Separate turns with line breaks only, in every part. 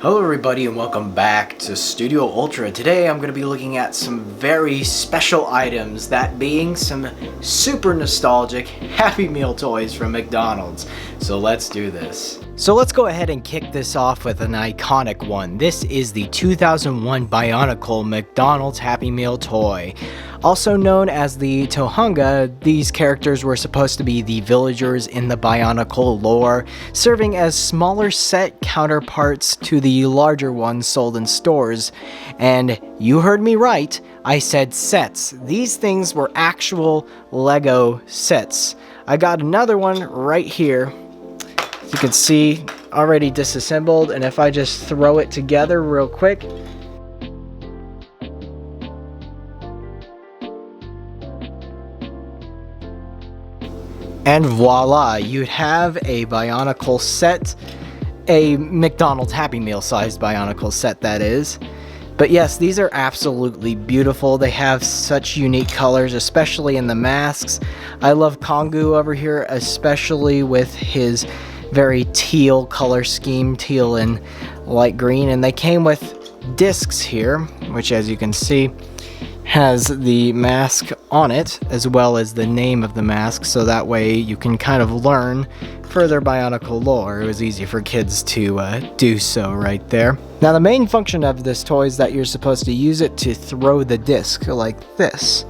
Hello everybody and welcome back to Studio Ultra. Today I'm going to be looking at some very special items, that being some super nostalgic Happy Meal toys from McDonald's. So let's do this. So let's go ahead and kick this off with an iconic one. This is the 2001 Bionicle McDonald's Happy Meal toy. Also known as the Tohunga, these characters were supposed to be the villagers in the Bionicle lore, serving as smaller set counterparts to the larger ones sold in stores. And you heard me right, I said sets. These things were actual Lego sets. I got another one right here. As you can see, already disassembled, and if I just throw it together real quick, and voila, you'd have a Bionicle set, a McDonald's Happy Meal sized Bionicle set that is. But yes, these are absolutely beautiful. They have such unique colors, especially in the masks. I love Kongu over here, especially with his very teal color scheme, teal and light green. And they came with discs here, which as you can see, has the mask on it, as well as the name of the mask, so that way you can kind of learn further Bionicle lore. It was easy for kids to do so right there. Now the main function of this toy is that you're supposed to use it to throw the disc like this.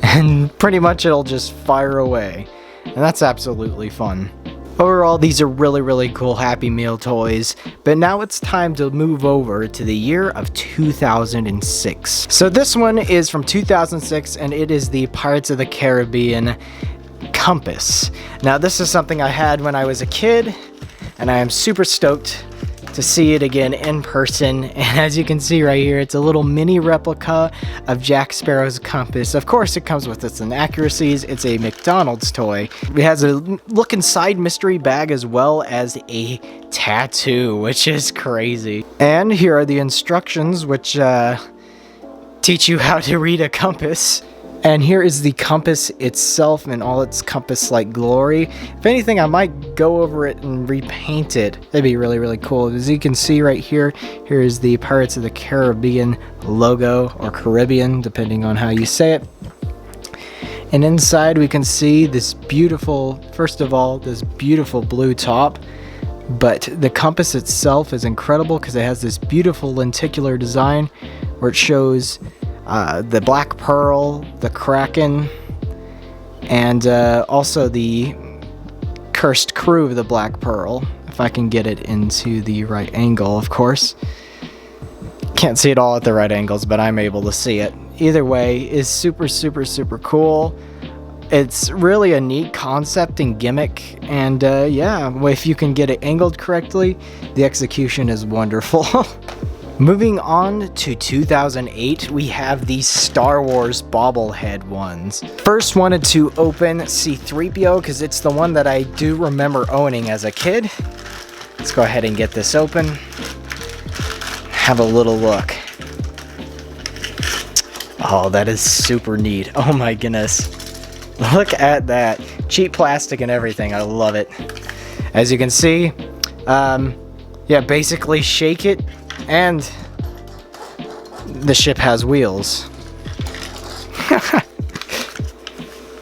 And pretty much it'll just fire away. And that's absolutely fun. Overall, these are really cool Happy Meal toys, but now it's time to move over to the year of 2006. So this one is from 2006, and it is the Pirates of the Caribbean compass. Now this is something I had when I was a kid, and I am super stoked to see it again in person. And as you can see right here, it's a little mini replica of Jack Sparrow's compass. Of course, it comes with its inaccuracies. It's a McDonald's toy. It has a look inside mystery bag as well as a tattoo, which is crazy. And here are the instructions, which teach you how to read a compass. And here is the compass itself in all its compass-like glory. If anything, I might go over it and repaint it. That'd be really cool. As you can see right here, here is the Pirates of the Caribbean logo, or Caribbean, depending on how you say it. And inside we can see this beautiful, first of all, this beautiful blue top. But the compass itself is incredible because it has this beautiful lenticular design where it shows the Black Pearl, the Kraken, and also the cursed crew of the Black Pearl. If I can get it into the right angle, of course. Can't see it all at the right angles, but I'm able to see it. Either way, is super cool. It's really a neat concept and gimmick, and yeah, if you can get it angled correctly, the execution is wonderful. Moving on to 2008, we have these Star Wars bobblehead ones. First wanted to open C-3PO because it's the one that I do remember owning as a kid. Let's go ahead and get this open. Have a little look. Oh, that is super neat. Oh my goodness. Look at that. Cheap plastic and everything. I love it. As you can see, yeah, basically shake it and the ship has wheels.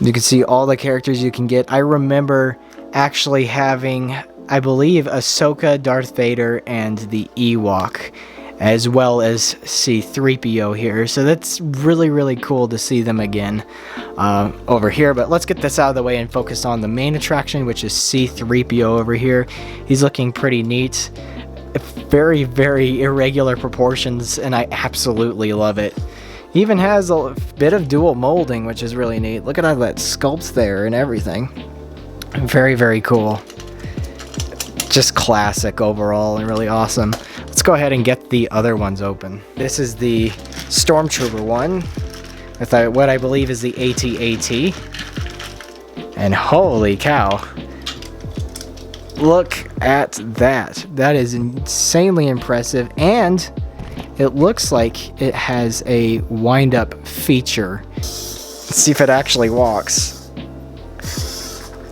You can see all the characters you can get. I remember actually having, I believe, Ahsoka, Darth Vader, and the Ewok, as well as C-3PO here. So that's really cool to see them again over here. But let's get this out of the way and focus on the main attraction, which is C-3PO over here. He's looking pretty neat. Very irregular proportions, and I absolutely love it. He even has a bit of dual molding, which is really neat. Look at all that sculpt there and everything. Very cool. Just classic overall and really awesome. Let's go ahead and get the other ones open. This is the Stormtrooper one with what I believe is the AT-AT. And holy cow. Look at that. That is insanely impressive, and it looks like it has a wind-up feature. Let's see if it actually walks.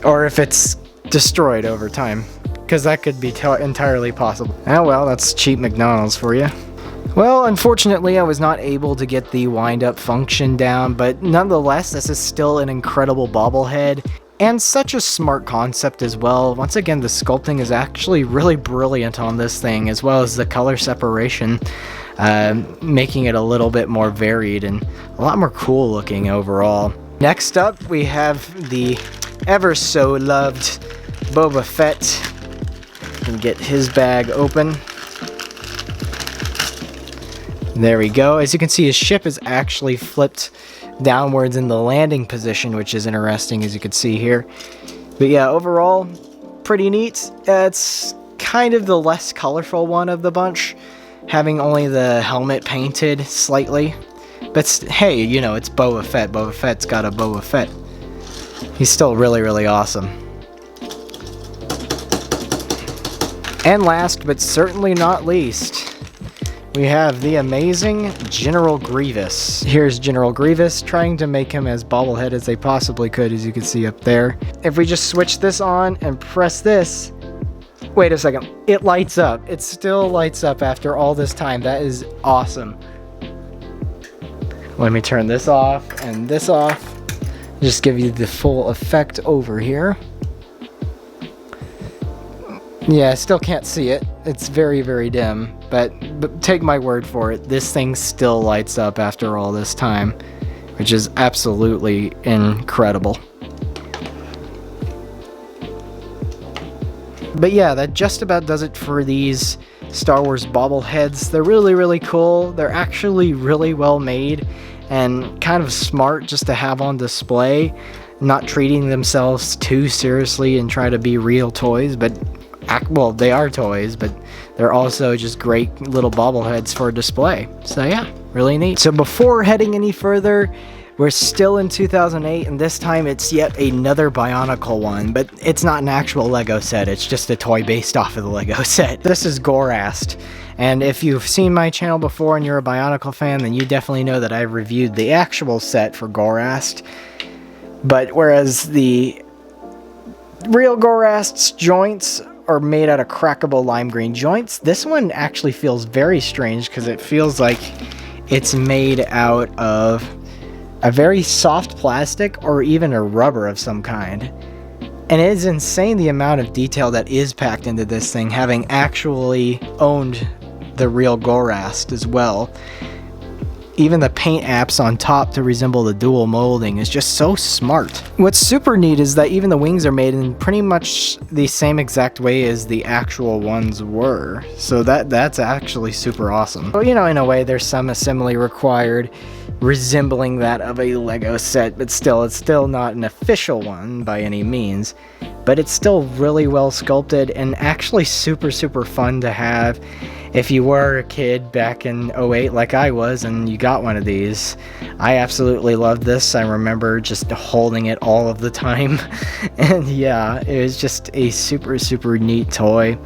Or if it's destroyed over time. because that could be entirely possible. Oh well, that's cheap McDonald's for you. Well, unfortunately, I was not able to get the wind-up function down, but nonetheless, this is still an incredible bobblehead, and such a smart concept as well. Once again, the sculpting is actually really brilliant on this thing, as well as the color separation, making it a little bit more varied and a lot more cool looking overall. Next up, we have the ever so loved Boba Fett. And get his bag open. There we go. As you can see, his ship is actually flipped downwards in the landing position, which is interesting, as you can see here. But yeah, overall, pretty neat. It's kind of the less colorful one of the bunch, having only the helmet painted slightly. But hey, you know, it's Boba Fett. Boba Fett's got a Boba Fett. He's still really, really awesome. And last, but certainly not least, we have the amazing General Grievous. Here's General Grievous, trying to make him as bobblehead as they possibly could, as you can see up there. If we just switch this on and press this, wait a second, it lights up. It still lights up after all this time. That is awesome. Let me turn this off and this off. Just give you the full effect over here. Yeah, I still can't see it. It's very, very dim, but take my word for it, this thing still lights up after all this time, which is absolutely incredible. But yeah, that just about does it for these Star Wars bobbleheads. They're really, really cool. They're actually really well made and kind of smart just to have on display, not treating themselves too seriously and try to be real toys, but well, they are toys, but they're also just great little bobbleheads for display. So yeah, really neat. So before heading any further, we're still in 2008, and this time it's yet another Bionicle one, but it's not an actual Lego set, it's just a toy based off of the Lego set. This is Gorast, and if you've seen my channel before and you're a Bionicle fan, then you definitely know that I've reviewed the actual set for Gorast. But whereas the real Gorast's joints are made out of crackable lime green joints, this one actually feels very strange because it feels like it's made out of a very soft plastic or even a rubber of some kind. And it is insane the amount of detail that is packed into this thing, having actually owned the real Gorast as well. Even the paint apps on top to resemble the dual molding is just so smart. What's super neat is that even the wings are made in pretty much the same exact way as the actual ones were. So that's actually super awesome. But you know, in a way, there's some assembly required resembling that of a Lego set, but still, it's still not an official one by any means. But it's still really well sculpted and actually super, super fun to have. If you were a kid back in 08 like I was and you got one of these, I absolutely loved this. I remember just holding it all of the time. And yeah, it was just a super, super neat toy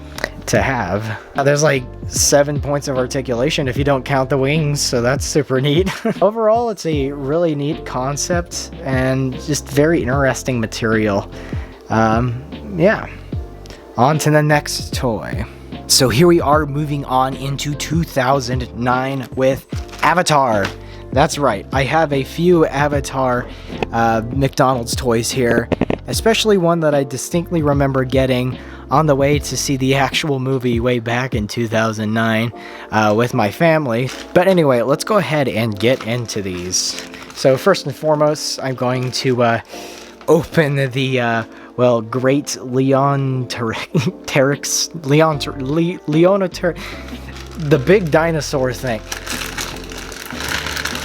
to have. There's like 7 points of articulation if you don't count the wings, so that's super neat. Overall, it's a really neat concept and just very interesting material. Yeah, on to the next toy. So here we are moving on into 2009 with Avatar. That's right, I have a few Avatar McDonald's toys here, especially one that I distinctly remember getting on the way to see the actual movie way back in 2009 with my family. But anyway, let's go ahead and get into these. So first and foremost, I'm going to open the Great the big dinosaur thing.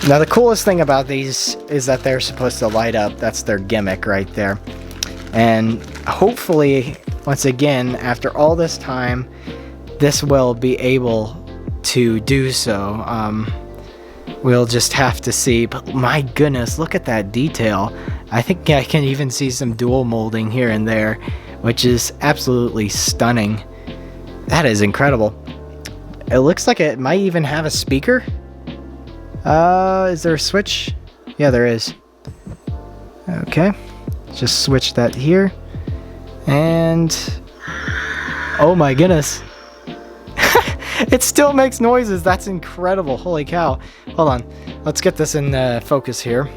Now the coolest thing about these is that they're supposed to light up. That's their gimmick right there. And hopefully, once again, after all this time, this will be able to do so. We'll just have to see, but my goodness, look at that detail. I think I can even see some dual molding here and there, which is absolutely stunning. That is incredible. It looks like it might even have a speaker. Is there a switch? Yeah, there is. Okay, just switch that here. And Oh my goodness. It still makes noises. That's incredible. Holy cow. Hold on. Let's get this in focus here.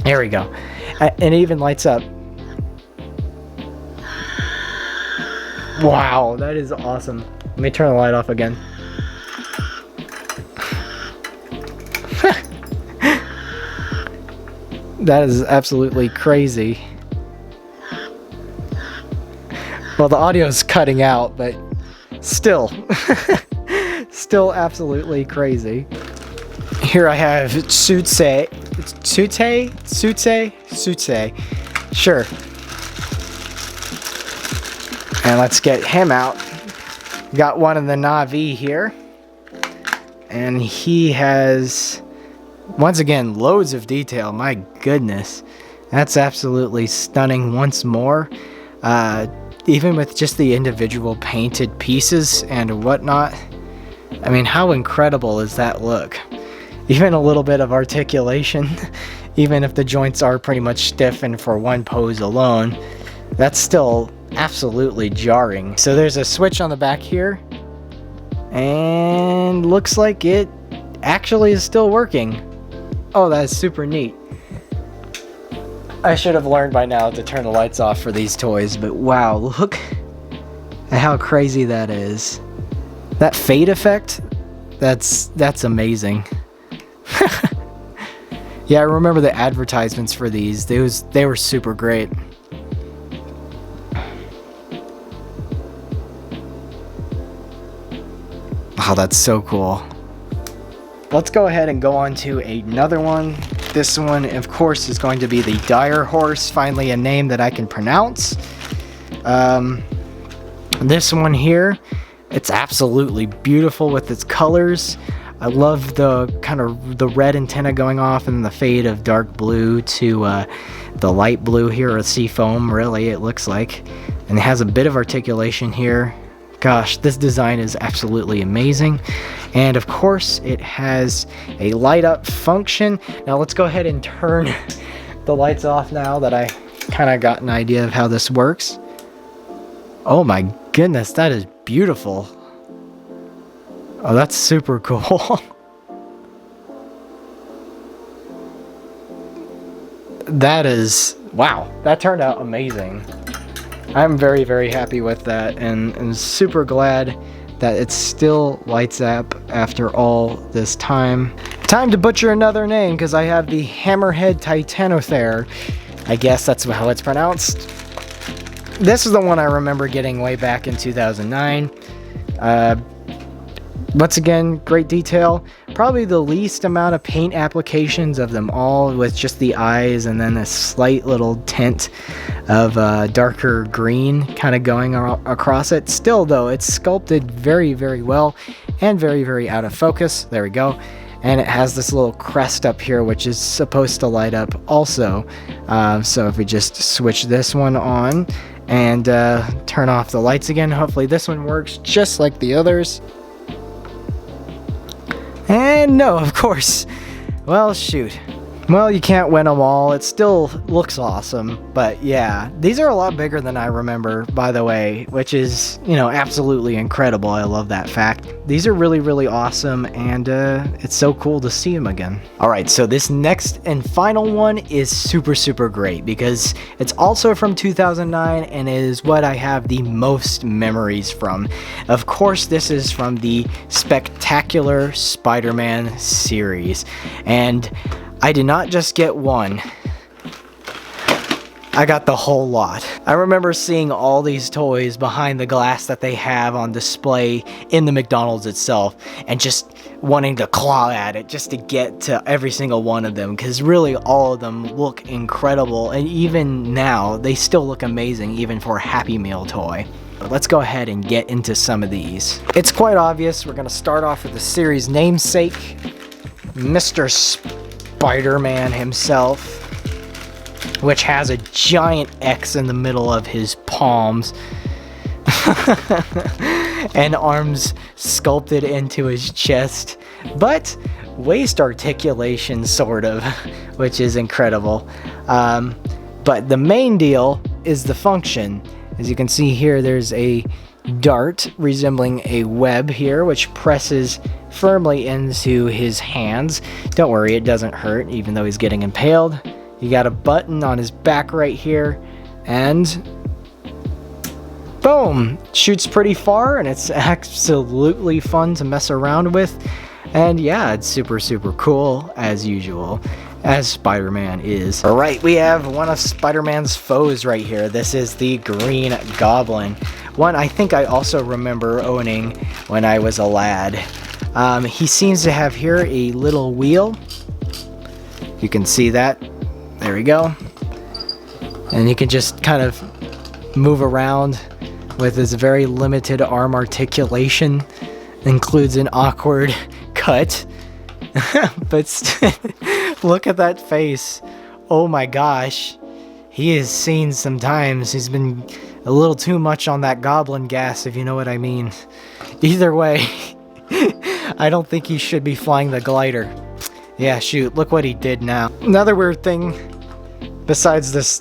There we go. It even lights up. Wow, that is awesome. Let me turn the light off again. That is absolutely crazy. Well, the audio is cutting out, but still. Still absolutely crazy. Here I have Tsutse. Tsutse? Sure. And let's get him out. Got one of the Na'vi here. And he has, once again, loads of detail. My goodness. That's absolutely stunning once more. Even with just the individual painted pieces and whatnot. I mean, how incredible is that look? Even a little bit of articulation, even if the joints are pretty much stiff and for one pose alone, that's still absolutely jarring. So there's a switch on the back here, and looks like it actually is still working. Oh, that is super neat. I should have learned by now to turn the lights off for these toys, but wow, look at how crazy that is. That fade effect, that's amazing. Yeah, I remember the advertisements for these. They were super great. Wow, that's so cool. Let's go ahead and go on to another one. This one, of course, is going to be the Dire Horse. Finally, a name that I can pronounce. This one here, it's absolutely beautiful with its colors. I love the kind of the red antenna going off and the fade of dark blue to the light blue here, or sea foam, really, it looks like. And it has a bit of articulation here. Gosh, this design is absolutely amazing. And of course, it has a light up function. Now let's go ahead and turn the lights off now that I kind of got an idea of how this works. Oh my goodness, that is beautiful. Oh, that's super cool. That is, wow, that turned out amazing. I'm very, very happy with that, and super glad that it still lights up after all this time. Time to butcher another name, because I have the Hammerhead Titanothere. I guess that's how it's pronounced. This is the one I remember getting way back in 2009. Once again, great detail. Probably the least amount of paint applications of them all, with just the eyes and then a slight little tint of darker green kind of going across it. Still though, it's sculpted very, very well and very, very out of focus. There we go. And it has this little crest up here, which is supposed to light up also. So if we just switch this one on and turn off the lights again, hopefully this one works just like the others. And no, of course. Well, shoot. Well, you can't win them all. It still looks awesome. But yeah, these are a lot bigger than I remember, by the way, which is, you know, absolutely incredible. I love that fact. These are really, really awesome, and it's so cool to see them again. All right, so this next and final one is super, super great because it's also from 2009 and it is what I have the most memories from. Of course, this is from the Spectacular Spider-Man series, and I did not just get one, I got the whole lot. I remember seeing all these toys behind the glass that they have on display in the McDonald's itself and just wanting to claw at it just to get to every single one of them, because really all of them look incredible, and even now they still look amazing even for a Happy Meal toy. But let's go ahead and get into some of these. It's quite obvious. We're going to start off with the series namesake, Mr. Spider-Man himself, which has a giant X in the middle of his palms and arms sculpted into his chest, but waist articulation sort of, which is incredible. But the main deal is the function. As you can see here, there's a dart resembling a web here, which presses firmly into his hands. Don't worry, it doesn't hurt, even though he's getting impaled. You got a button on his back right here, and boom! Shoots pretty far, and it's absolutely fun to mess around with. And yeah, it's super, super cool, as usual, as Spider-Man is. Alright, we have one of Spider-Man's foes right here. This is the Green Goblin. One I think I also remember owning when I was a lad. He seems to have here a little wheel. You can see that. There we go. And you can just kind of move around with his very limited arm articulation. Includes an awkward cut. But look at that face. Oh my gosh. He has seen sometimes. He's been a little too much on that goblin gas, if you know what I mean. Either way, I don't think he should be flying the glider. Yeah, shoot, look what he did now. Another weird thing, besides this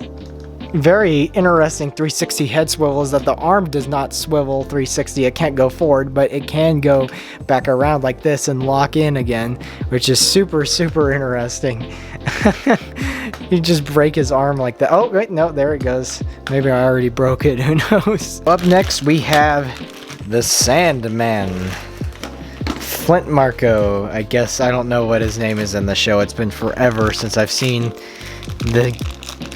very interesting 360 head swivel, is that the arm does not swivel 360. It can't go forward, but it can go back around like this and lock in again, which is super, super interesting. You just break his arm like that. Oh, wait, no, there it goes. Maybe I already broke it, who knows? Up next, we have the Sandman. Flint Marco, I guess. I don't know what his name is in the show. It's been forever since I've seen the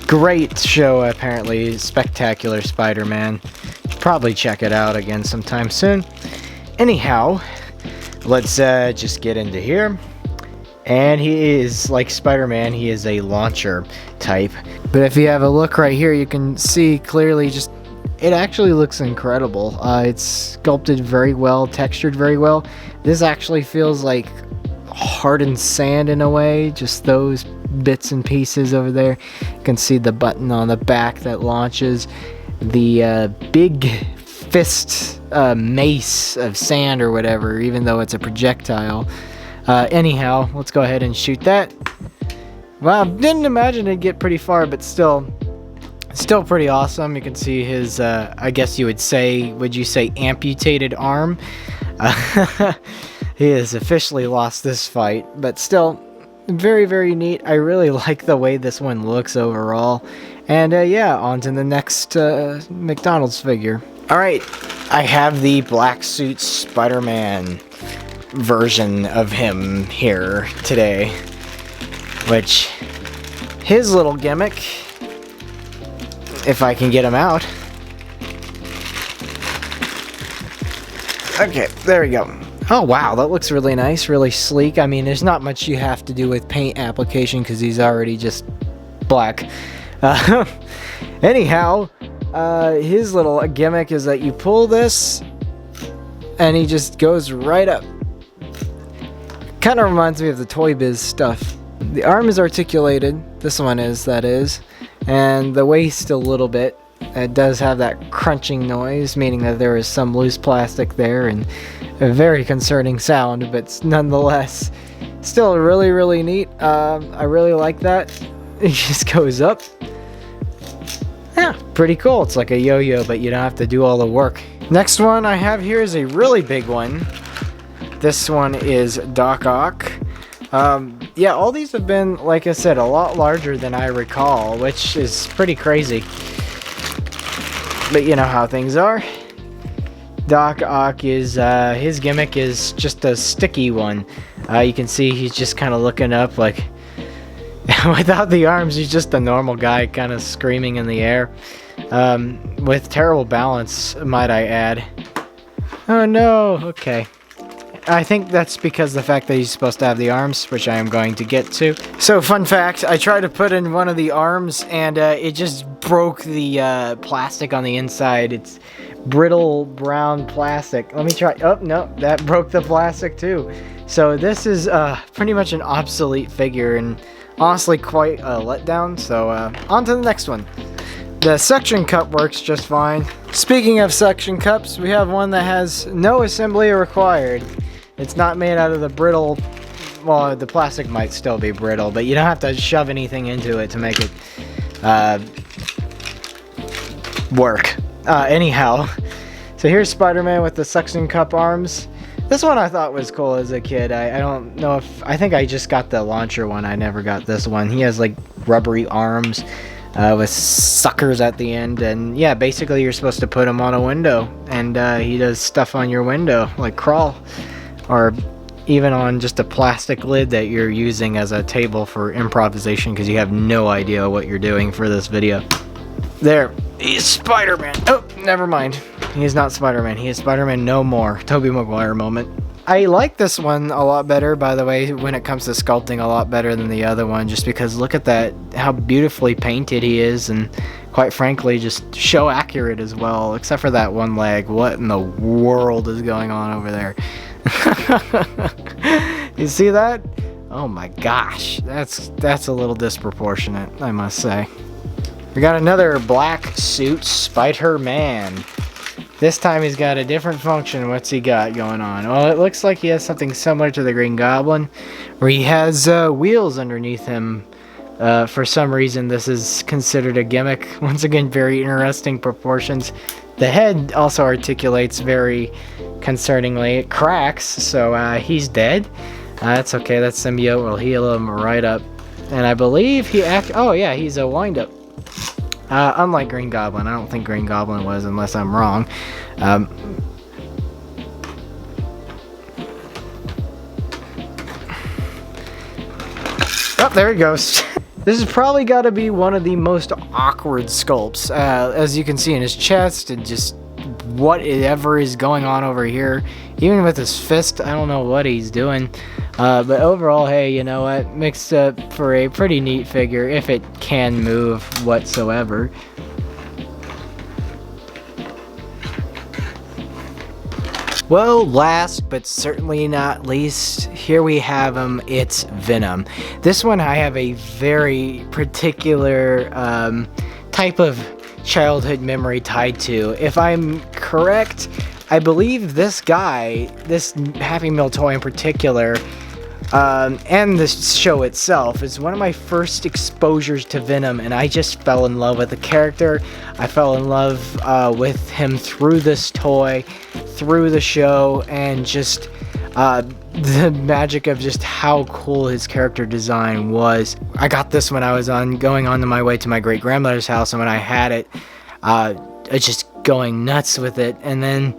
great show, apparently, Spectacular Spider-Man. Probably check it out again sometime soon. Anyhow, let's just get into here. And he is, like Spider-Man, he is a launcher type. But if you have a look right here, you can see clearly just, it actually looks incredible. It's sculpted very well, textured very well. This actually feels like hardened sand in a way, just those bits and pieces over there. You can see the button on the back that launches. The big fist mace of sand or whatever, even though it's a projectile. Anyhow, let's go ahead and shoot that. Well, didn't imagine it'd get pretty far, but still pretty awesome. You can see his, I guess you would say, amputated arm? He has officially lost this fight, but still, very, very neat. I really like the way this one looks overall. And yeah, on to the next McDonald's figure. Alright, I have the Black Suit Spider-Man version of him here today, which his little gimmick, if I can get him out. Okay, there we go. Oh wow, that looks really nice, really sleek. I mean, there's not much you have to do with paint application because he's already just black. Anyhow, his little gimmick is that you pull this and he just goes right up. Kind of reminds me of the Toy Biz stuff. The arm is articulated, this one is, that is, and the waist a little bit. It does have that crunching noise, meaning that there is some loose plastic there, and a very concerning sound, but nonetheless, still really, really neat. I really like that. It just goes up. Yeah, pretty cool. It's like a yo-yo, but you don't have to do all the work. Next one I have here is a really big one. This one is Doc Ock. Yeah, all these have been, like I said, a lot larger than I recall, which is pretty crazy. But you know how things are. Doc Ock is, his gimmick is just a sticky one. You can see he's just kind of looking up like, without the arms, he's just a normal guy kind of screaming in the air. With terrible balance, might I add. Oh no, okay. I think that's because the fact that he's supposed to have the arms, which I am going to get to. So, fun fact, I tried to put in one of the arms, and it just broke the plastic on the inside. It's brittle brown plastic. Let me try. Oh, no, that broke the plastic too. So, this is pretty much an obsolete figure, and honestly quite a letdown. So, on to the next one. The suction cup works just fine. Speaking of suction cups, we have one that has no assembly required. It's not made out of the brittle, well, the plastic might still be brittle, but you don't have to shove anything into it to make it work. Anyhow, so So here's Spider-Man with the suction cup arms. This one I thought was cool as a kid. I don't know if... I think I just got the launcher one. I never got this one. He has like rubbery arms with suckers at the end. And yeah, basically you're supposed to put him on a window. And he does stuff on your window, like crawl. Or even on just a plastic lid that you're using as a table for improvisation because you have no idea what you're doing for this video. There. He's Spider-Man. Oh, never mind. He is not Spider-Man. He is Spider-Man no more. Tobey Maguire moment. I like this one a lot better, by the way, when it comes to sculpting, a lot better than the other one, just because look at that, how beautifully painted he is, and quite frankly, just show accurate as well, except for that one leg. What in the world is going on over there? You see that? Oh my gosh, that's a little disproportionate, I must say. We got another black suit Spider-Man. This time he's got a different function. What's he got going on? Well, it looks like he has something similar to the Green Goblin, where he has wheels underneath him. For some reason, this is considered a gimmick. Once again, very interesting proportions. The head also articulates very concerningly. It cracks, so he's dead. That's okay. That symbiote will heal him right up. And I believe oh yeah, he's a wind-up. Unlike Green Goblin. I don't think Green Goblin was, unless I'm wrong. Oh, there he goes. This has probably got to be one of the most awkward sculpts. As you can see in his chest and just whatever is going on over here. Even with his fist, I don't know what he's doing. But overall, hey, you know what? Mixed up for a pretty neat figure, if it can move whatsoever. Well, last but certainly not least, here we have him. It's Venom. This one I have a very particular type of childhood memory tied to. If I'm correct, I believe this guy, this Happy Meal toy in particular, and the show itself, is one of my first exposures to Venom, and I just fell in love with the character. I fell in love with him through this toy, through the show, and just the magic of just how cool his character design was. I got this when I was going on my way to my great grandmother's house, and when I had it, just going nuts with it. And then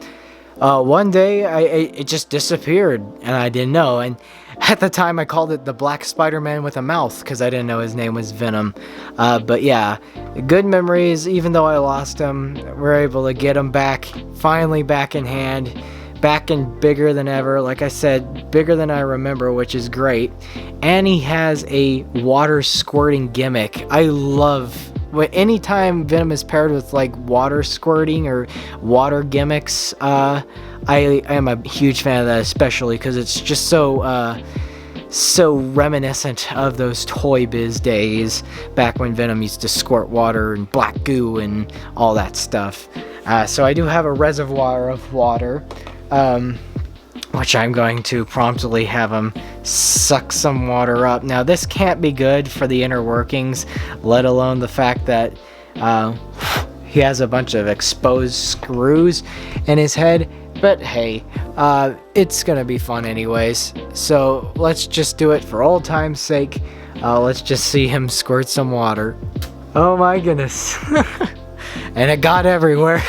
one day it just disappeared, and I didn't know. And at the time, I called it the Black Spider-Man with a mouth because I didn't know his name was Venom. But yeah, good memories. Even though I lost him, we're able to get him back, finally back in hand. Back and bigger than ever. Like I said, bigger than I remember, which is great. And he has a water squirting gimmick. I love anytime Venom is paired with like water squirting or water gimmicks. I am a huge fan of that, especially because it's just so reminiscent of those Toy Biz days back when Venom used to squirt water and black goo and all that stuff. So I do have a reservoir of water, which I'm going to promptly have him suck some water up. Now this can't be good for the inner workings, let alone the fact that he has a bunch of exposed screws in his head. But hey, it's gonna be fun anyways. So let's just do it for old time's sake. Let's just see him squirt some water. Oh my goodness. And it got everywhere.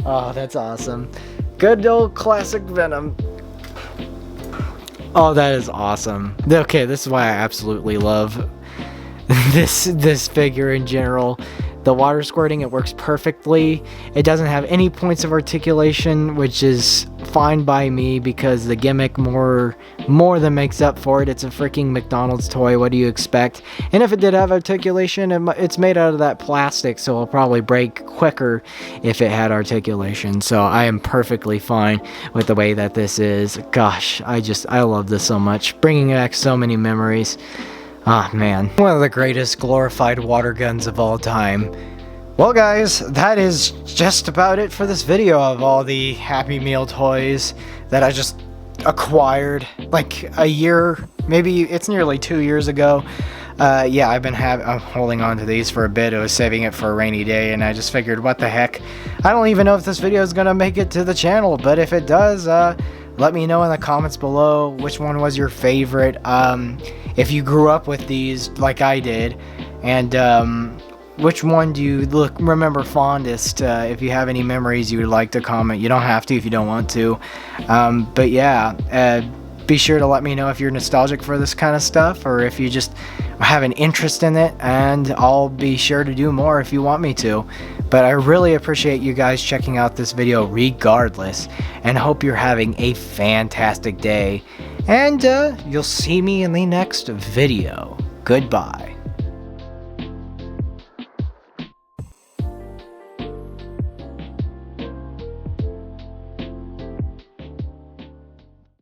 Oh, that's awesome. Good old classic Venom. Oh, that is awesome. Okay, this is why I absolutely love this figure in general. The water squirting, it works perfectly. It doesn't have any points of articulation, which is fine by me because the gimmick more than makes up for it. It's a freaking McDonald's toy. What do you expect? And if it did have articulation, it's made out of that plastic, so it'll probably break quicker if it had articulation. So I am perfectly fine with the way that this is. Gosh, I love this so much. Bringing back so many memories. Ah, man. One of the greatest glorified water guns of all time. Well, guys, that is just about it for this video of all the Happy Meal toys that I just acquired like a year, maybe it's nearly 2 years ago. Yeah, I'm holding on to these for a bit. I was saving it for a rainy day, and I just figured, what the heck? I don't even know if this video is gonna make it to the channel, but if it does, let me know in the comments below which one was your favorite. If you grew up with these like I did, and which one do you remember fondest? If you have any memories you would like to comment, you don't have to if you don't want to. But yeah, be sure to let me know if you're nostalgic for this kind of stuff, or if you just have an interest in it, and I'll be sure to do more if you want me to. But I really appreciate you guys checking out this video regardless, and hope you're having a fantastic day, and you'll see me in the next video. Goodbye.